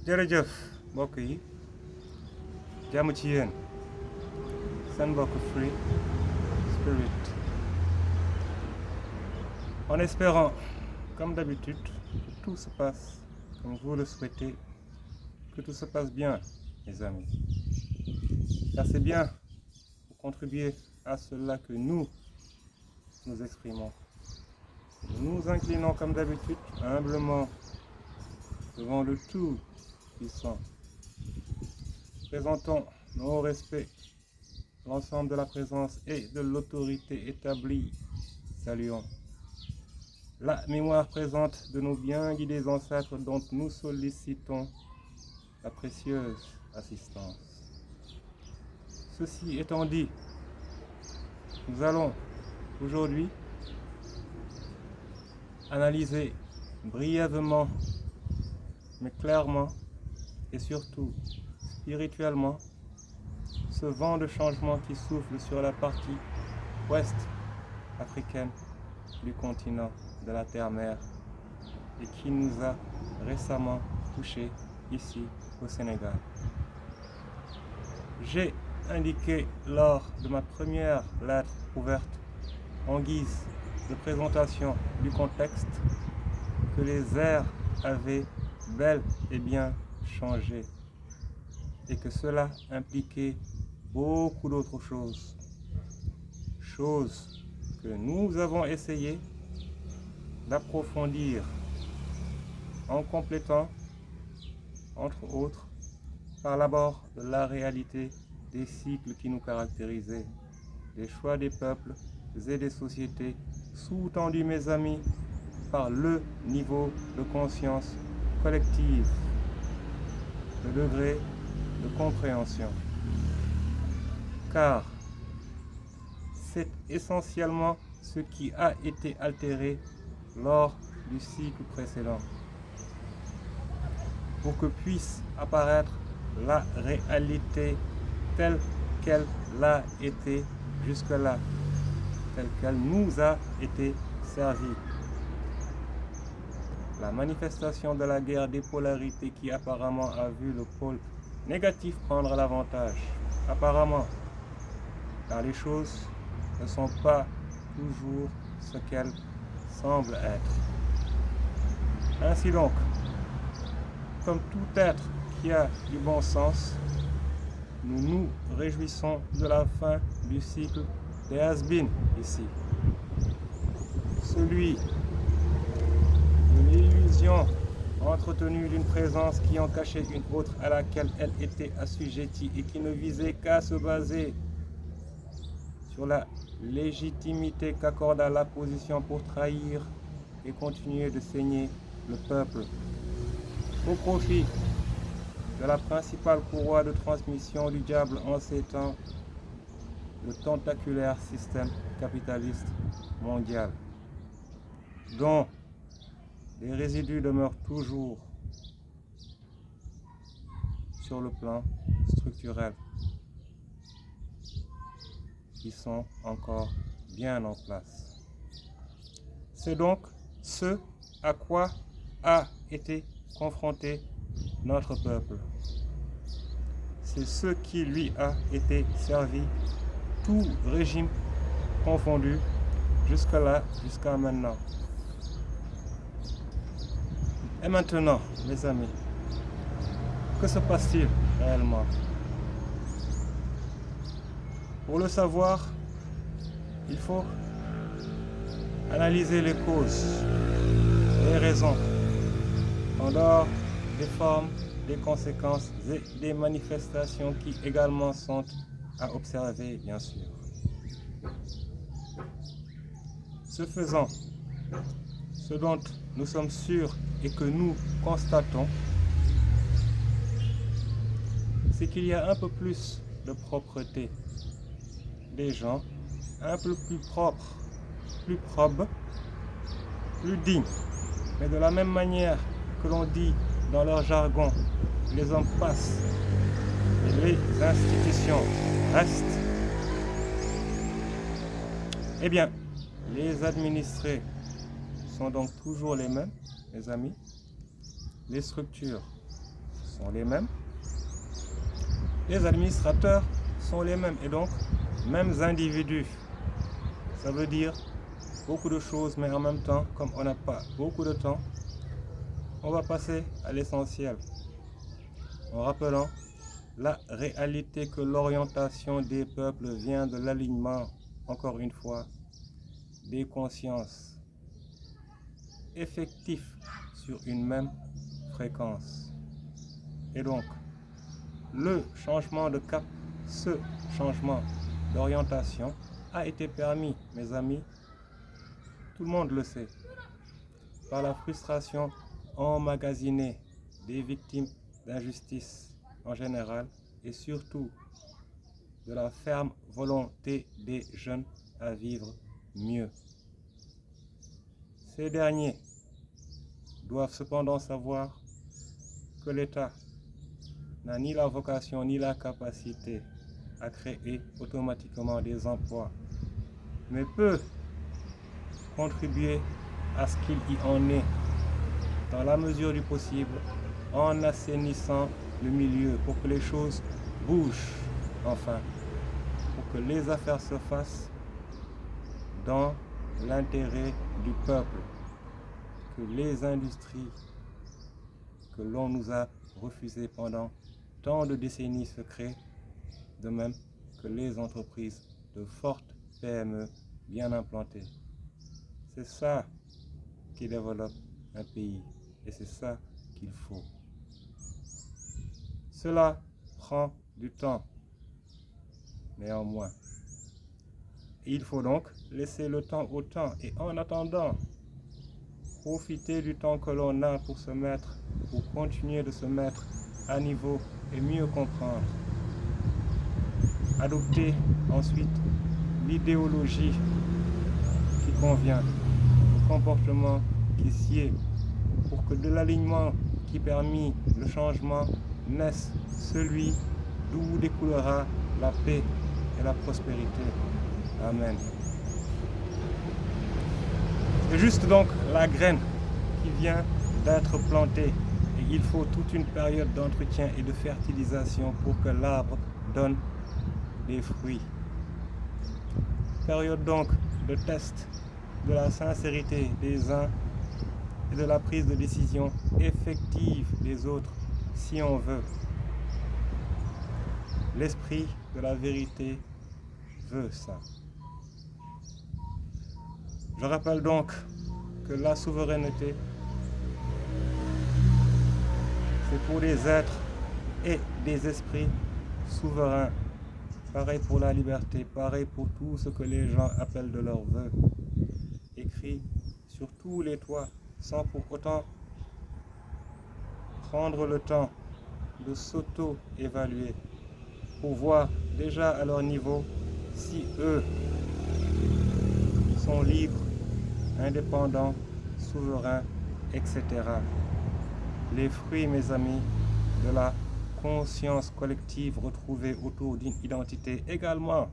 jërëjëf mbokk yi jàmm ci yéen seen mbokk Free Spirit en espérant comme d'habitude que tout se passe comme vous le souhaitez, que tout se passe bien mes amis, car c'est bien pour contribuer à cela que nous exprimons. Nous nous inclinons comme d'habitude humblement devant le Tout-Puissant. Présentons nos respects à l'ensemble de la présence et de l'autorité établie. Saluons la mémoire présente de nos bien guidés ancêtres dont nous sollicitons la précieuse assistance. Ceci étant dit, nous allons aujourd'hui analyser brièvement mais clairement et surtout spirituellement ce vent de changement qui souffle sur la partie ouest africaine du continent de la Terre-Mère et qui nous a récemment touchés ici au Sénégal. J'ai indiqué lors de ma première lettre ouverte en guise de présentation du contexte que les airs avaient bel et bien changé et que cela impliquait beaucoup d'autres choses que nous avons essayé d'approfondir en complétant entre autres par l'abord de la réalité des cycles qui nous caractérisaient, des choix des peuples et des sociétés, sous-tendus mes amis par le niveau de conscience collective, le degré de compréhension. Car c'est essentiellement ce qui a été altéré lors du cycle précédent pour que puisse apparaître la réalité telle qu'elle l'a été jusque-là, telle qu'elle nous a été servie. La manifestation de la guerre des polarités qui apparemment a vu le pôle négatif prendre l'avantage. Apparemment, car les choses ne sont pas toujours ce qu'elles semblent être. Ainsi donc, comme tout être qui a du bon sens, nous nous réjouissons de la fin du cycle des has-been ici. Celui de l'illusion entretenue d'une présence qui en cachait une autre à laquelle elle était assujettie et qui ne visait qu'à se baser sur la légitimité qu'accorda la position pour trahir et continuer de saigner le peuple au profit de la principale courroie de transmission du diable en ces temps, le tentaculaire système capitaliste mondial, dont les résidus demeurent toujours sur le plan structurel, qui sont encore bien en place. C'est donc ce à quoi a été confronté notre peuple. C'est ce qui lui a été servi, tout régime confondu, jusque-là, jusqu'à maintenant. Et maintenant, mes amis, que se passe-t-il réellement? Pour le savoir, il faut analyser les causes, les raisons, en dehors des formes, des conséquences et des manifestations qui également sont à observer, bien sûr. Ce faisant, ce dont nous sommes sûrs et que nous constatons, c'est qu'il y a un peu plus de propreté des gens, un peu plus propre, plus probe, plus digne. Mais de la même manière que l'on dit dans leur jargon, les hommes passent et les institutions restent, eh bien, les administrés sont donc toujours les mêmes, mes amis. Les structures sont les mêmes. Les administrateurs sont les mêmes et donc mêmes individus. Ça veut dire beaucoup de choses, mais en même temps, comme on n'a pas beaucoup de temps, on va passer à l'essentiel en rappelant la réalité que l'orientation des peuples vient de l'alignement, encore une fois, des consciences effectifs sur une même fréquence. Et donc, le changement de cap, ce changement d'orientation a été permis, mes amis, tout le monde le sait, par la frustration emmagasinée des victimes d'injustice en général et surtout de la ferme volonté des jeunes à vivre mieux. Ces derniers doivent cependant savoir que l'État n'a ni la vocation ni la capacité à créer automatiquement des emplois, mais peut contribuer à ce qu'il y en ait dans la mesure du possible en assainissant le milieu pour que les choses bougent enfin, pour que les affaires se fassent dans l'intérêt du peuple, que les industries que l'on nous a refusées pendant tant de décennies se créent, de même que les entreprises de fortes PME bien implantées. C'est ça qui développe un pays et c'est ça qu'il faut. Cela prend du temps, néanmoins. Il faut donc laisser le temps au temps et en attendant, profiter du temps que l'on a pour continuer de se mettre à niveau et mieux comprendre. Adopter ensuite l'idéologie qui convient, le comportement qui sied, pour que de l'alignement qui permit le changement naisse celui d'où découlera la paix et la prospérité. Amen. C'est juste donc la graine qui vient d'être plantée et il faut toute une période d'entretien et de fertilisation pour que l'arbre donne des fruits. Période donc de test de la sincérité des uns et de la prise de décision effective des autres si on veut. L'esprit de la vérité veut ça. Je rappelle donc que la souveraineté, c'est pour des êtres et des esprits souverains. Pareil pour la liberté, pareil pour tout ce que les gens appellent de leur vœu. Écrit sur tous les toits, sans pour autant prendre le temps de s'auto-évaluer pour voir déjà à leur niveau si eux sont libres, indépendants, souverains, etc. Les fruits, mes amis, de la conscience collective retrouvée autour d'une identité également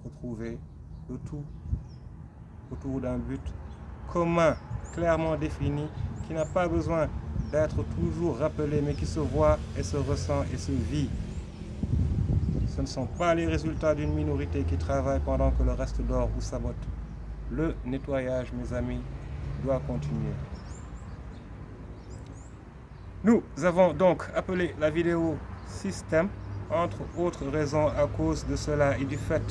retrouvée, le tout autour d'un but commun, clairement défini, qui n'a pas besoin d'être toujours rappelé, mais qui se voit et se ressent et se vit. Ce ne sont pas les résultats d'une minorité qui travaille pendant que le reste dort ou sabote. Le nettoyage, mes amis, doit continuer. Nous avons donc appelé la vidéo système, entre autres raisons à cause de cela et du fait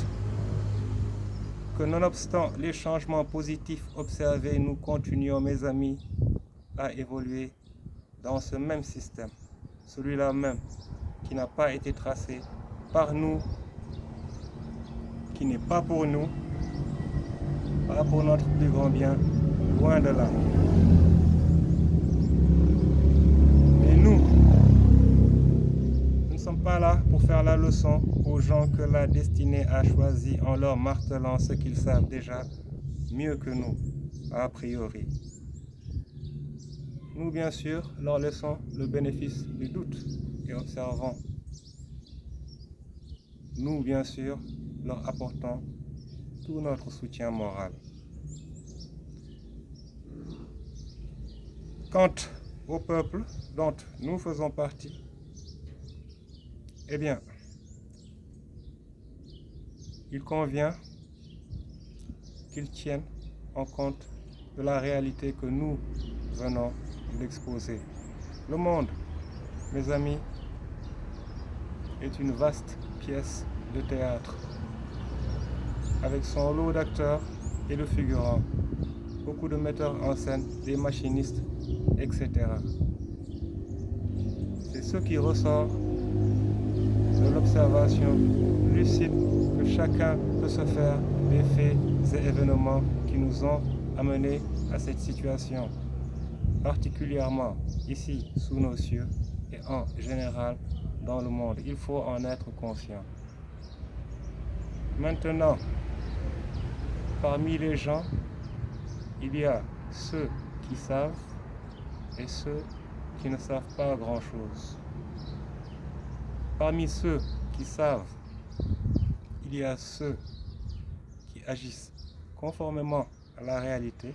que nonobstant les changements positifs observés, nous continuons, mes amis, à évoluer dans ce même système, celui-là même qui n'a pas été tracé par nous, qui n'est pas pour nous, pas pour notre plus grand bien, loin de là. Mais nous ne sommes pas là pour faire la leçon aux gens que la destinée a choisi en leur martelant ce qu'ils savent déjà mieux que nous, a priori. Nous, bien sûr, leur laissons le bénéfice du doute et observons. Nous, bien sûr, leur apportons tout notre soutien moral. Quant au peuple dont nous faisons partie, Eh bien, il convient qu'ils tiennent en compte de la réalité que nous venons d'exposer. Le monde, mes amis, est une vaste pièce de théâtre, avec son lot d'acteurs et de figurants, beaucoup de metteurs en scène, des machinistes, etc. C'est ce qui ressort de l'observation lucide que chacun peut se faire des faits et événements qui nous ont amenés à cette situation, particulièrement ici sous nos cieux et en général dans le monde. Il faut en être conscient. Maintenant, parmi les gens, il y a ceux qui savent et ceux qui ne savent pas grand-chose. Parmi ceux qui savent, il y a ceux qui agissent conformément à la réalité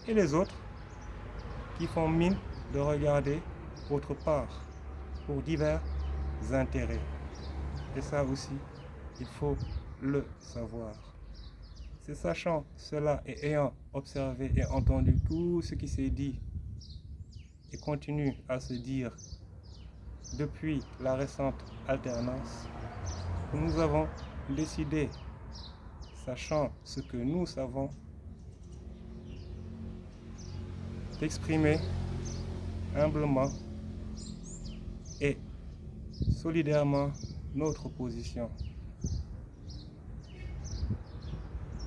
et les autres qui font mine de regarder autre part pour divers intérêts. Et ça aussi, il faut le savoir. C'est sachant cela et ayant observé et entendu tout ce qui s'est dit et continue à se dire depuis la récente alternance, que nous avons décidé, sachant ce que nous savons, d'exprimer humblement et solidairement notre position.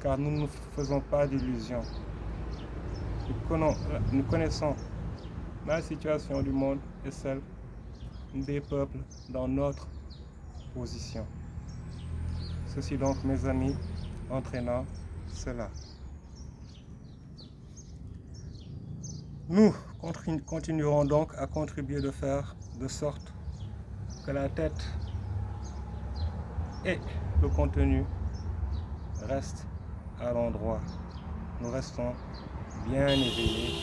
Car nous ne faisons pas d'illusions. Nous connaissons la situation du monde et celle des peuples dans notre position. Ceci donc, mes amis, entraînant cela. Nous continuerons donc à contribuer de faire de sorte que la tête et le contenu restent à l'endroit. Nous restons bien éveillés,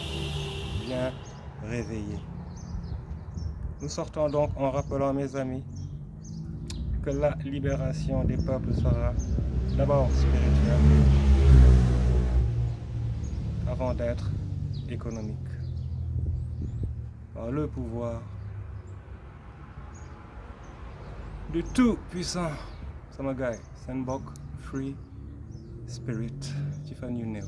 bien réveillés. Nous sortons donc en rappelant, mes amis, que la libération des peuples sera d'abord spirituelle avant d'être économique. Par le pouvoir du tout-puissant Samagai, Sandbok, Free Spirit, Tiffany Neo.